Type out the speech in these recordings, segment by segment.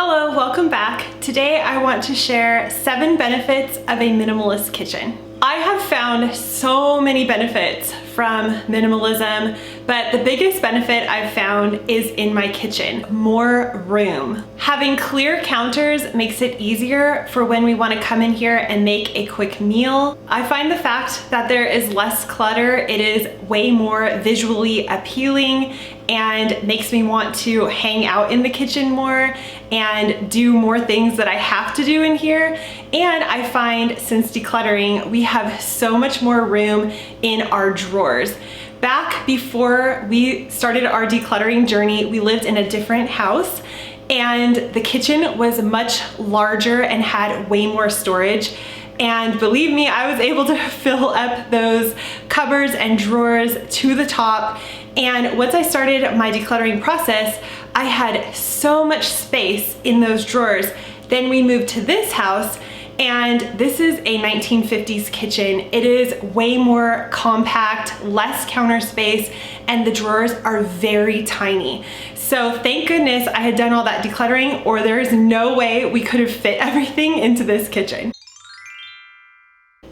Hello, welcome back. Today I want to share 7 benefits of a minimalist kitchen. I have found so many benefits from minimalism, but the biggest benefit I've found is in my kitchen: more room. Having clear counters makes it easier for when we want to come in here and make a quick meal. I find the fact that there is less clutter, it is way more visually appealing and makes me want to hang out in the kitchen more and do more things that I have to do in here. And I find since decluttering, we have so much more room in our drawers. Back before we started our decluttering journey, we lived in a different house and the kitchen was much larger and had way more storage. And believe me, I was able to fill up those cupboards and drawers to the top. And once I started my decluttering process, I had so much space in those drawers. Then we moved to this house, and this is a 1950s kitchen. It is way more compact, less counter space, and the drawers are very tiny. So thank goodness I had done all that decluttering, or there is no way we could have fit everything into this kitchen.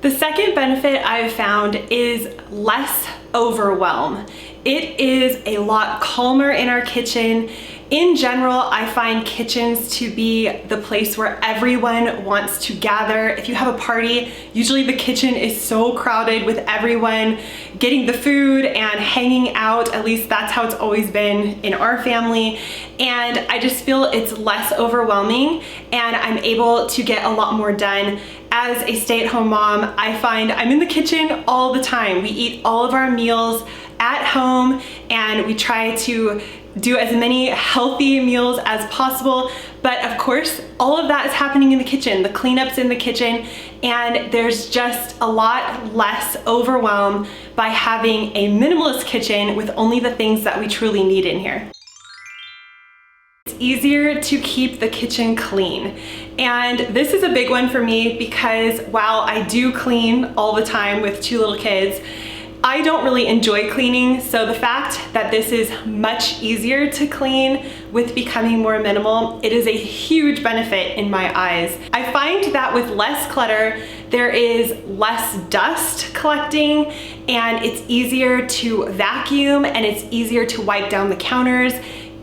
The second benefit I've found is less overwhelm. It is a lot calmer in our kitchen. In general, I find kitchens to be the place where everyone wants to gather. If you have a party, usually the kitchen is so crowded with everyone getting the food and hanging out. At least that's how it's always been in our family. And I just feel it's less overwhelming and I'm able to get a lot more done. As a stay-at-home mom, I find I'm in the kitchen all the time. We eat all of our meals at home and we try to do as many healthy meals as possible. But of course, all of that is happening in the kitchen, the cleanup's in the kitchen, and there's just a lot less overwhelm by having a minimalist kitchen with only the things that we truly need in here. It's easier to keep the kitchen clean. And this is a big one for me because while I do clean all the time with 2 little kids, I don't really enjoy cleaning, so the fact that this is much easier to clean with becoming more minimal, it is a huge benefit in my eyes. I find that with less clutter, there is less dust collecting and it's easier to vacuum and it's easier to wipe down the counters.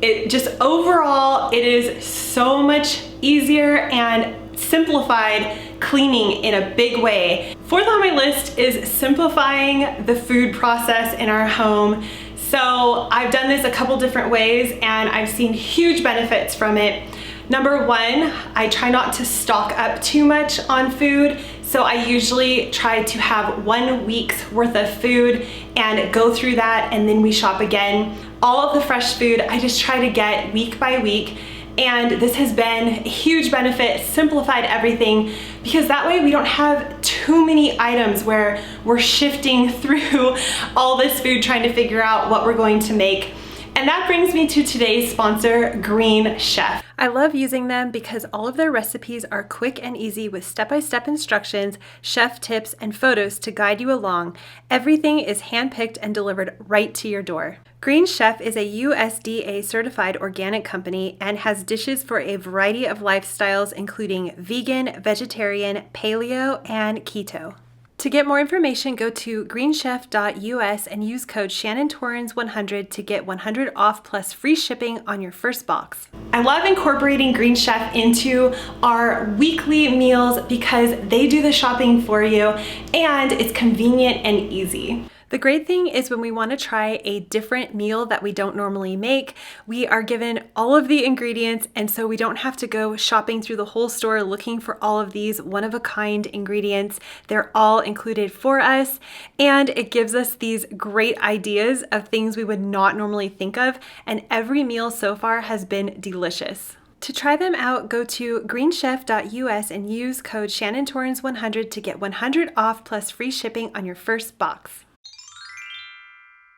It just overall, it is so much easier and simplified cleaning in a big way. 4th on my list is simplifying the food process in our home. So I've done this a couple different ways and I've seen huge benefits from it. Number 1, I try not to stock up too much on food. So I usually try to have 1 week's worth of food and go through that and then we shop again. All of the fresh food I just try to get week by week. And this has been a huge benefit, simplified everything, because that way we don't have too many items where we're shifting through all this food trying to figure out what we're going to make. And that brings me to today's sponsor, Green Chef. I love using them because all of their recipes are quick and easy with step-by-step instructions, chef tips, and photos to guide you along. Everything is hand-picked and delivered right to your door. Green Chef is a USDA certified organic company and has dishes for a variety of lifestyles including vegan, vegetarian, paleo, and keto. To get more information, go to greenchef.us and use code ShannonTorrens100 to get 100 off plus free shipping on your first box. I love incorporating Green Chef into our weekly meals because they do the shopping for you and it's convenient and easy. The great thing is when we want to try a different meal that we don't normally make, we are given all of the ingredients and so we don't have to go shopping through the whole store looking for all of these one-of-a-kind ingredients. They're all included for us and it gives us these great ideas of things we would not normally think of, and every meal so far has been delicious. To try them out, go to greenchef.us and use code ShannonTorrens100 to get 100 off plus free shipping on your first box.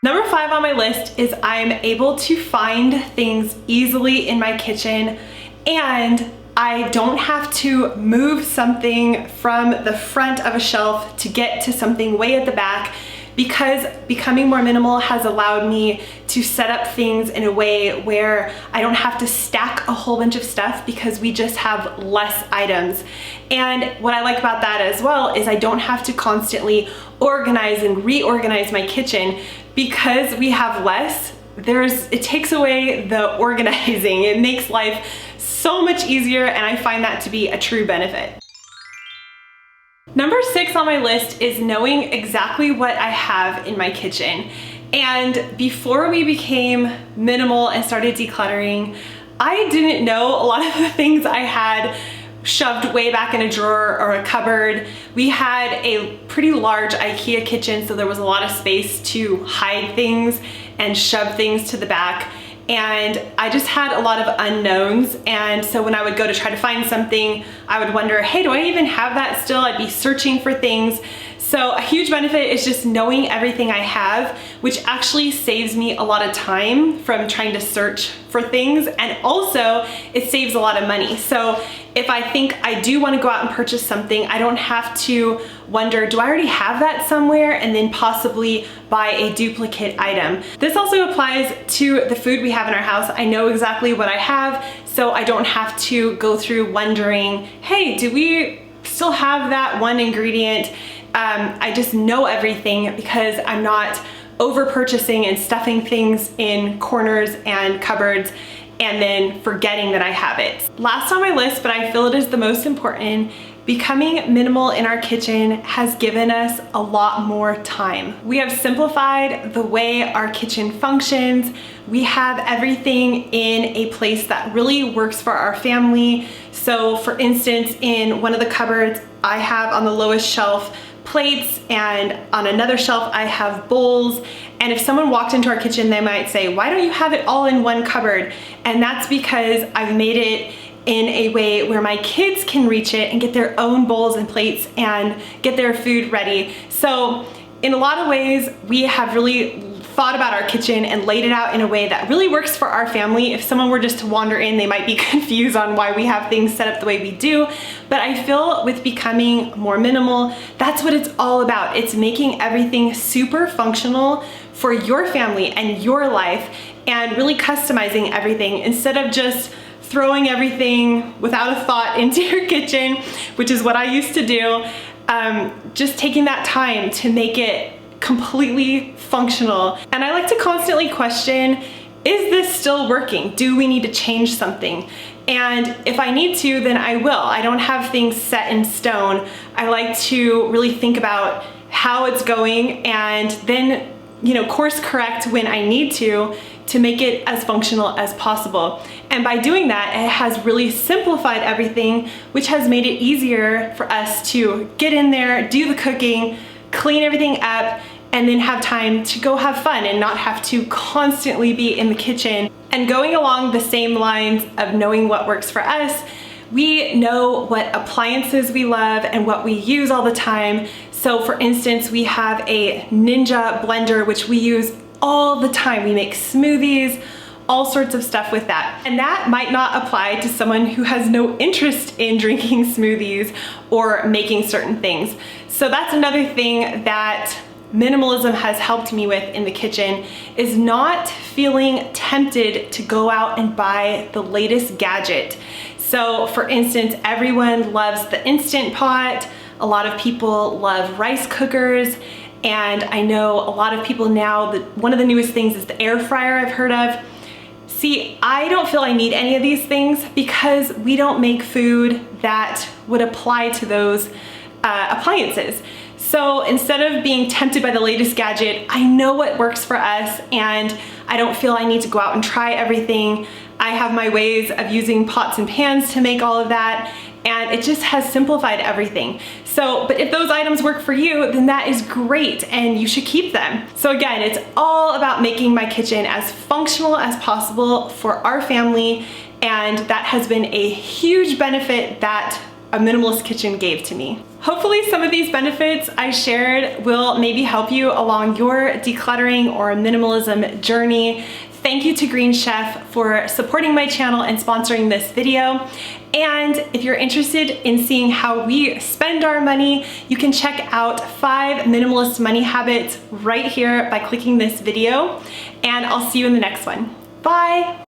Number 5 on my list is I'm able to find things easily in my kitchen and I don't have to move something from the front of a shelf to get to something way at the back because becoming more minimal has allowed me to set up things in a way where I don't have to stack a whole bunch of stuff because we just have less items. And what I like about that as well is I don't have to constantly organize and reorganize my kitchen because we have less. It takes away the organizing. It makes life so much easier, and I find that to be a true benefit. Number 6 on my list is knowing exactly what I have in my kitchen. And before we became minimal and started decluttering, I didn't know a lot of the things I had shoved way back in a drawer or a cupboard. We had a pretty large IKEA kitchen, so there was a lot of space to hide things and shove things to the back. And I just had a lot of unknowns. And so when I would go to try to find something, I would wonder, hey, do I even have that still? I'd be searching for things. So a huge benefit is just knowing everything I have, which actually saves me a lot of time from trying to search for things. And also it saves a lot of money. So if I think I do want to go out and purchase something, I don't have to wonder, do I already have that somewhere? And then possibly buy a duplicate item. This also applies to the food we have in our house. I know exactly what I have, so I don't have to go through wondering, hey, do we still have that one ingredient? I just know everything because I'm not over purchasing and stuffing things in corners and cupboards and then forgetting that I have it. Last on my list, but I feel it is the most important, becoming minimal in our kitchen has given us a lot more time. We have simplified the way our kitchen functions. We have everything in a place that really works for our family. So for instance, in one of the cupboards, I have on the lowest shelf plates, and on another shelf I have bowls. And if someone walked into our kitchen, they might say, why don't you have it all in one cupboard? And that's because I've made it in a way where my kids can reach it and get their own bowls and plates and get their food ready. So in a lot of ways, we have really thought about our kitchen and laid it out in a way that really works for our family. If someone were just to wander in, they might be confused on why we have things set up the way we do. But I feel with becoming more minimal, that's what it's all about. It's making everything super functional for your family and your life, and really customizing everything instead of just throwing everything without a thought into your kitchen, which is what I used to do. Just taking that time to make it completely functional. And I like to constantly question, is this still working? Do we need to change something? And if I need to, then I will. I don't have things set in stone. I like to really think about how it's going and then, course correct when I need to make it as functional as possible. And by doing that, it has really simplified everything, which has made it easier for us to get in there, do the cooking, clean everything up, and then have time to go have fun and not have to constantly be in the kitchen. And going along the same lines of knowing what works for us, we know what appliances we love and what we use all the time. So for instance, we have a Ninja blender, which we use all the time. We make smoothies, all sorts of stuff with that. And that might not apply to someone who has no interest in drinking smoothies or making certain things. So that's another thing that minimalism has helped me with in the kitchen, is not feeling tempted to go out and buy the latest gadget. So for instance, everyone loves the Instant Pot. A lot of people love rice cookers. And I know a lot of people now, that one of the newest things is the air fryer I've heard of. See, I don't feel I need any of these things because we don't make food that would apply to those appliances. So instead of being tempted by the latest gadget, I know what works for us and I don't feel I need to go out and try everything. I have my ways of using pots and pans to make all of that, and it just has simplified everything. So, but if those items work for you, then that is great and you should keep them. So again, it's all about making my kitchen as functional as possible for our family, and that has been a huge benefit that a minimalist kitchen gave to me. Hopefully some of these benefits I shared will maybe help you along your decluttering or minimalism journey. thank you to Green Chef for supporting my channel and sponsoring this video. And if you're interested in seeing how we spend our money, you can check out 5 minimalist money habits right here by clicking this video. And I'll see you in the next one. Bye.